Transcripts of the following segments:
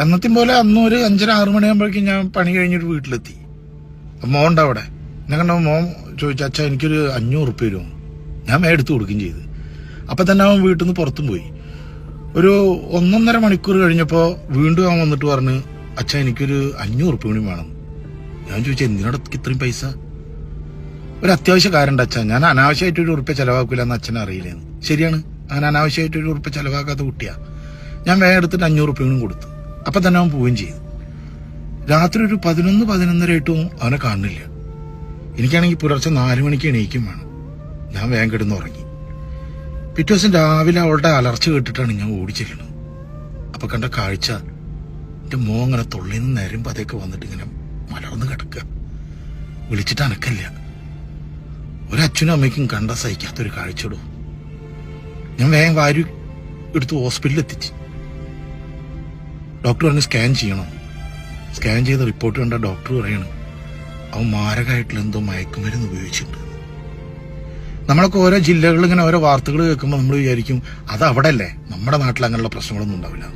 എന്നത്തെയും പോലെ അന്നും ഒരു 5:30-6 മണിയാകുമ്പോഴേക്കും ഞാൻ പണി കഴിഞ്ഞിട്ട് വീട്ടിലെത്തി. മോണ്ട അവിടെ ഞാൻ കണ്ട മോൻ ചോദിച്ചു, അച്ഛാ എനിക്കൊരു 500 ഉറുപ്പ്യ വരുമോ? ഞാൻ എടുത്തു കൊടുക്കുകയും ചെയ്ത്. അപ്പം തന്നെ അവൻ വീട്ടിൽ നിന്ന് പുറത്തും പോയി. ഒരു 1.5 മണിക്കൂർ കഴിഞ്ഞപ്പോൾ വീണ്ടും അവൻ വന്നിട്ട് പറഞ്ഞ്, അച്ഛാ എനിക്കൊരു 500 ഉറുപ്പ്യ കൂടി വേണം. ഞാൻ ചോദിച്ചു, എന്തിനാണ് ഇത്രയും പൈസ? ഒരു അത്യാവശ്യ കാര്യമുണ്ട് അച്ഛാ, ഞാൻ അനാവശ്യമായിട്ട് 1 ഉറുപ്പ്യ ചെലവാക്കില്ല എന്ന് അച്ഛനെ അറിയില്ലേന്ന്. ശരിയാണ്, അങ്ങനെ അനാവശ്യമായിട്ട് 1 ഉറുപ്പ്യ ചെലവാക്കാത്ത കുട്ടിയാ. ഞാൻ വേഗം എടുത്തിട്ട് 500 ഉറുപ്പ്യ കൊടുത്തു. അപ്പം തന്നെ അവൻ പോവുകയും ചെയ്തു. രാത്രി ഒരു 11-11:30 അവനെ കാണുന്നില്ല. എനിക്കാണെങ്കിൽ പുലർച്ചെ 4 മണിക്ക് എണീക്കും വേണം. ഞാൻ വേഗം കിടന്ന് ഉറങ്ങി. പിറ്റേ ദിവസം രാവിലെ അവളുടെ അലർച്ച കേട്ടിട്ടാണ് ഞാൻ ഓടിച്ചെല്ലുന്നത്. അപ്പൊ കണ്ട കാഴ്ച, എന്റെ മോൻ ഇങ്ങനെ തൊള്ളിൽ നിന്ന് നേരം പതയൊക്കെ വന്നിട്ട് ഇങ്ങനെ മലർന്ന് കിടക്കുക. വിളിച്ചിട്ട് അനക്കല്ല. ഒരച്ഛനും അമ്മയ്ക്കും കണ്ട സഹിക്കാത്തൊരു കാഴ്ചയോടോ. ഞാൻ വേഗം വാരി എടുത്ത് ഹോസ്പിറ്റലിൽ എത്തിച്ച്. ഡോക്ടർ പറഞ്ഞ് സ്കാൻ ചെയ്യണം. സ്കാൻ ചെയ്ത റിപ്പോർട്ട് കണ്ട ഡോക്ടർ പറയാണ്, അവൻ മാരകമായിട്ടുള്ള എന്തോ മയക്കുമരുന്ന് ഉപയോഗിച്ചിട്ടുണ്ട്. നമ്മളൊക്കെ ഓരോ ജില്ലകളിൽ ഇങ്ങനെ ഓരോ വാർത്തകൾ കേൾക്കുമ്പോൾ നമ്മൾ വിചാരിക്കും അത് അവിടെ അല്ലേ, നമ്മുടെ നാട്ടിൽ അങ്ങനെയുള്ള പ്രശ്നങ്ങളൊന്നും ഉണ്ടാവില്ല,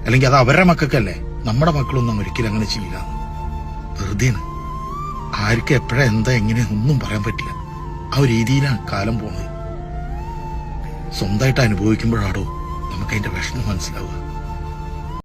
അല്ലെങ്കിൽ അത് അവരുടെ മക്കൾക്കല്ലേ, നമ്മുടെ മക്കളൊന്നും ഒരിക്കലും അങ്ങനെ ചെയ്യില്ല. വെറുതെയാണ്. ആർക്കും എപ്പോഴാ എന്താ എങ്ങനെ ഒന്നും പറയാൻ പറ്റില്ല. ആ ഒരു രീതിയിലാണ് കാലം പോണത്. സ്വന്തമായിട്ട് അനുഭവിക്കുമ്പോഴാണോ നമുക്ക് അതിന്റെ വിഷമം മനസ്സിലാവുക.